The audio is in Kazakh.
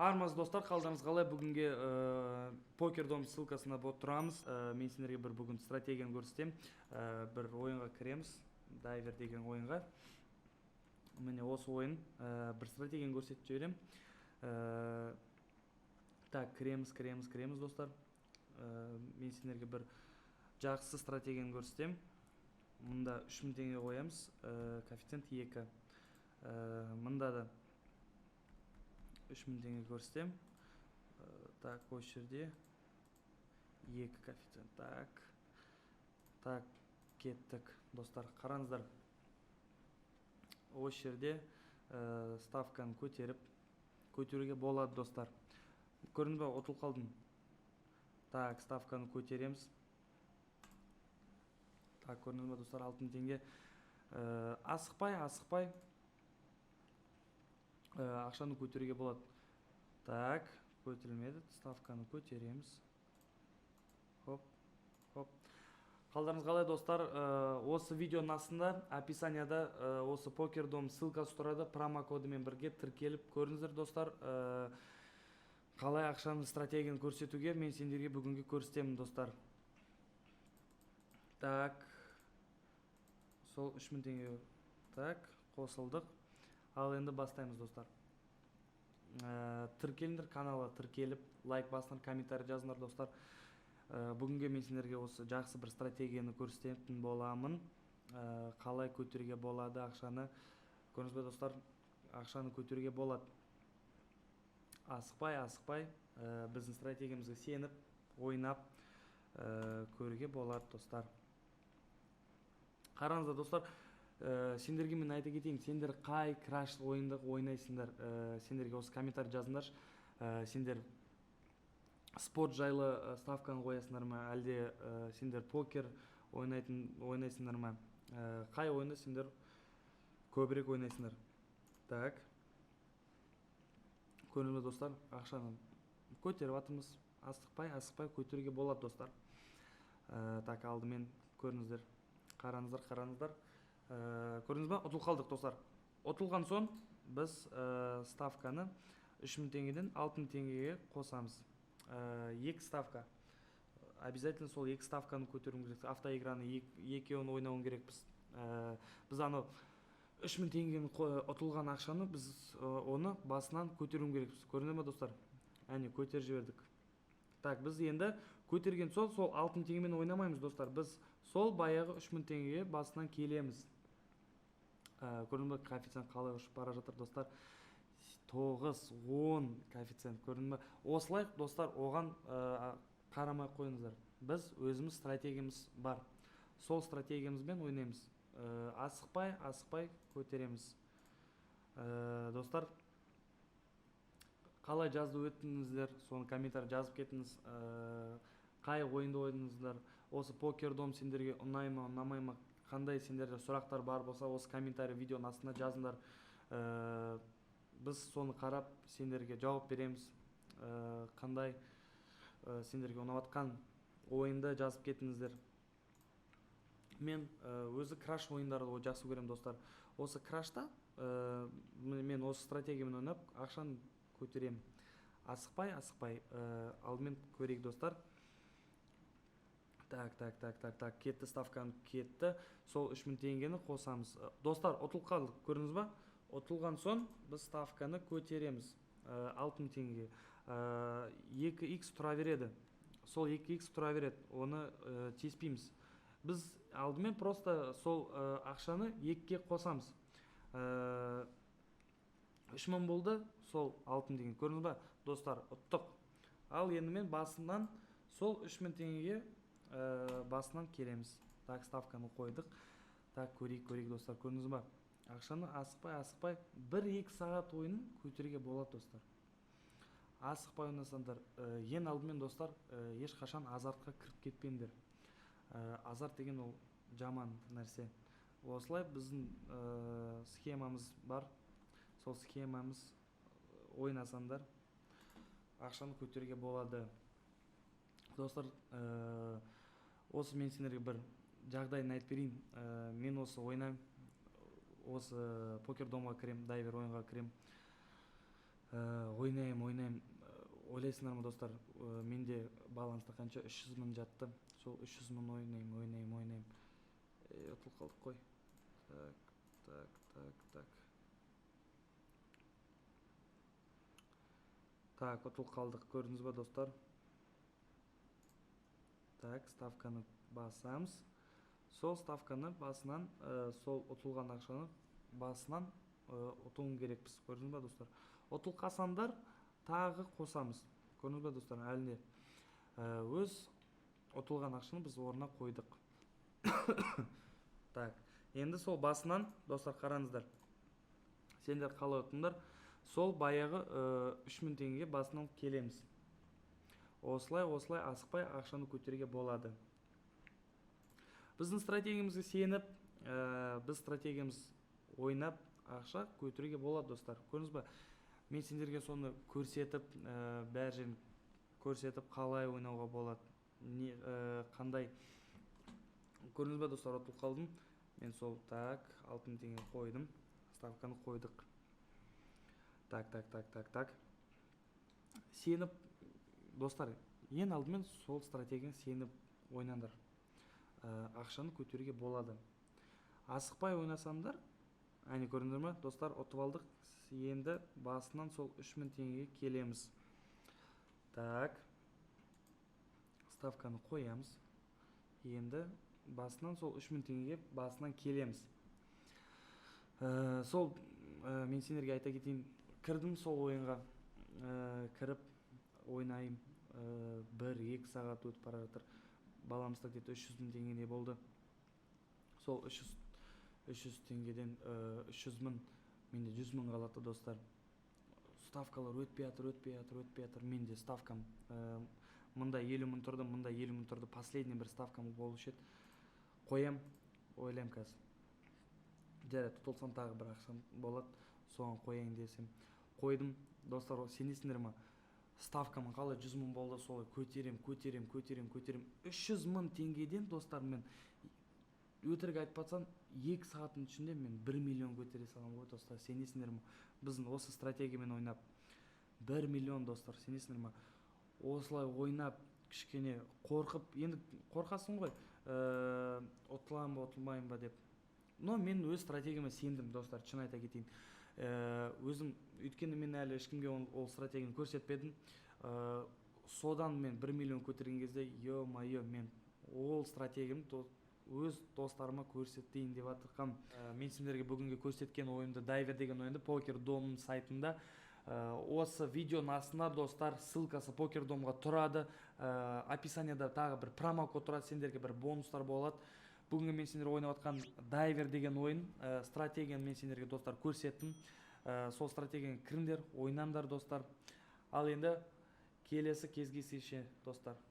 Армаз достар, қалдарыңыз қалай? Бүгінге покердом ссылкасына бот тұрамыз. Мен сендерге бір бүгін стратегияны көрсетем. Бір ойынға кіреміз, дайвер деген ойынға. Міне осы ойын бір стратегияны көрсетіп жіберем. Так, кіреміз достар. Мен сендерге бір жақсы стратегияны көрсетем. Мұнда 3000 теңге қоямыз, коэффициент 2. Мұнда да 3000 теңге көрсетем. Так, осы жерде 2 коэффициент. Так, кеттік достар. Қараңыздар. Осы жерде ставканы көтеруге болады достар. Көрдіңіз бе, ұтылып қалдым. Так, ставканы көтереміз. Так, көрдіңіз бе достар, 6000 теңге. Асықпай ақшаны көтеруге болады. Так, көтерілмеді. Ставканы көтереміз. Хоп. Қалдарыңыз қалай достар? Осы видеоның астында описанияда осы покердом ссылкасы тұрады. Промокодымен бірге тіркеліп көріңіздер достар. Қалай ақшаны стратегияны көрсетуге мен сендерге бүгінгі көрсетемін достар. Так, сол 3000 теңге. Так, қосылдық. Ал енді бастаймыз достар. Тіркеліңдер, каналға тіркеліп, лайк басыңдар, комментарий жазыңдар достар. Бүгінге мен сендерге осы жақсы бір стратегияны көрсететін боламын. Қалай көтеруге болады ақшаны. Көрдіңіз бе достар, ақшаны көтеруге болады. Асықпай, біздің стратегиямызға сеніп, ойнап көруге болады достар. Қараңыздар достар. Сендерге мен айта кетейін, сендер қай краш ойынды ойнайсыңдар, сендерге осы комментарий жазыңдар. Сендер спорт жайлы ставканы қоясыңдар ма, әлде сендер покер ойнайсыңдар ма, қай ойынды сендер көбірек ойнайсыңдар. Так, көрдіңіз бе достар, ақшаны көтеріп атымыз. Асықпай көтеруге болады достар. Так, алдымен көріңіздер, қараңыздар. Көрдіңіз бе, ұтылып қалдық достар. Ұтылған соң біз ставканы 3000 теңгеден 6000 теңгеге қосамыз. 2 ставка. Обязательно сол 2 ставканы көтеруіміз керек. Автоиграны 2-ін ойнауын керекпіз. Біз аны 3000 теңгені ұтылған ақшаны біз оны басынан көтеруім керекпіз. Көрдіңіз бе достар? Әне, көтеріп жібердік. Так, біз енді көтерген сол 6000 теңгемен ойнамаймыз достар. Біз сол баяғы 3000 теңгеге басынан келеміз. Көрдіңіз бе, коэффициент қалай ұшып бара жатыр достар. 9, 10 коэффициент, көрдіңіз бе? Осылай достар, оған қарамай қойыңыздар. Біз өзіміз стратегиямыз бар. Сол стратегиямызбен ойнаймыз. Асықпай көтереміз. Достар, қалай жазды өттіңіздер, соны комментарий жазып кетіңіз. Қай ойынды ойнадыңыздар? Осы покердом сендерге ұнай ма, ұнамай ма? Қандай сендерде сұрақтар бар болса, осы комментарий видеоның астына жазыңдар. Біз соны қарап сендерге жауап береміз. Қандай сендерге ұнаватқан ойынды жазып кетіңіздер. Мен өзі краш ойындарды жақсы көрем достар. Осы крашта мен осы стратегиямен ойнап ақшаны көтерем. Асықпай алдымен көрейік достар. Так, кетті, ставканы кетті. Сол 3000 теңгені қосамыз. Достар, ұтылып қалдық, көрдіңіз ба? Ұтылған соң біз ставканы көтереміз 6000 теңгеге. 2x тұра береді. Сол 2x тұра береді. Оны теспейміз. Біз алдымен просто сол ақшаны 2-ге қосамыз. 3000 болды, сол 6000 теңге. Көрдіңіз ба? Достар, ұттық. Ал енді мен басынан сол 3000 теңгеге басынан келеміз. Так, ставканы қойдық. Так, көрейік достар, көрдіңіз ба? Ақшаны асықпай 1-2 сағат ойынын көтеруге болады достар. Асықпай ойнасаңдар, ең алдымен достар, ешқашан азартқа кіріп кетпеңдер. Азарт деген ол жаман нәрсе. Осылай біздің схемамыз бар. Сол схемамыз ойнасаңдар, ақшаны көтеруге болады. Достар, осы мен сендерге бір жағдайын айтып берейін. Мен осы ойнаймын, осы покердомға кірем, дайвер ойынға кірем. ойнайм ойлайсыңдарбы достар, менде баланста канча 300 мың жатты. Сол 300 мың ойнайм. Отылып қалдық қой. Так. Так, отылып қалдық, көрдіңіз ба достар? Так, ставканы басамыз. Сол ставканы басынан, сол отылған ақшаны басынан отуым керекпіз, көрдіңіз ба достар? Отылқасандар тағы қосамыз, көрдіңіз ба достар? Әлінде өз отылған ақшаны біз орнына қойдық. Так, енді сол басынан достар қараңыздар. Сендер қалай отыңдар? Сол баяғы 3000 теңгеге басынан келеміз. Осылай асықпай ақшаны көтеруге болады. Біздің стратегиямызға сеніп, біз стратегиямыз ойнап ақша көтеруге болады достар. Көрдіңіз ба? Мен сендерге соны көрсетіп, бәр жерін көрсетіп, қалай ойнауға болады, қандай. Көрдіңіз ба достар, отылып қалдым. Мен сол 6000 теңге қойдым, ставканы қойдық. Так. Сеніп достар, ең алдымен сол стратегияны сеніп ойнаңдар. Ақшаны көтеруге болады. Асықпай ойнасаңдар, әне көрдіңдер ме достар, ұтып алдық. Енді басынан сол 3000 теңгеге келеміз. Так, ставканы қоямыз. Енді басынан сол 3000 теңгеге басынан келеміз. Сол мен сендерге айта кетейін, кірдім сол ойынға, кіріп ойнайым, 1-2 сағат өтіп бара жатыр. Баламызда где-то 300 мың теңге болды. Сол 300 теңгеден 300 мың, менде 100 мың қалады достар. Ставкалар өтпей жатыр. Менде ставкам мында 50 мың тұрды, последний бір ставкам болушы еді. Қоям, ойлайм қазір. Жарайды, тұтылсам тағы бір ақшам болады, соған қояйын десем. Қойдым, достар, сенесіңдер ма? Ставкамын қалай 100 мың болды, солай көтерем. 300 мың теңгеден достар, мен өтірік айтпасам 2 сағаттың ішінде мен 1 миллион көтере салам ғой достар, сенесіңдер ма? Біздің осы стратегиямен ойнап 1 миллион достар, сенесіңдер ма? Осылай ойнап, кішкене қорқып, енді қорқасың ғой, ұтылам ба, ұтылмайым ба деп. Но мен өз стратегияма сендім достар, шын айта кетейін. Өзім, өйткені мен әлі ешкімге ол стратегияны көрсетпедім. Содан мен 1 миллион көтерген кезде, ё-майо, мен ол стратегиямды өз достарыма көрсетейін деп жатырқам. Мен сендерге бүгінгі көрсеткен ойымды, Дайвер деген ойынды PokerDom сайтында, осы видеоның астына достар ссылкасы PokerDomға тұрады. Описанияда тағы бір промокод тұрады, сендерге бір бонустар болады. Бүгінгі мен сендер ойнап жатқан Дайвер деген ойын стратегияны мен сендерге достар көрсеттім. Сол стратегияны кіріңдер, ойнаңдар достар. Ал енді келесі кездескенше достар.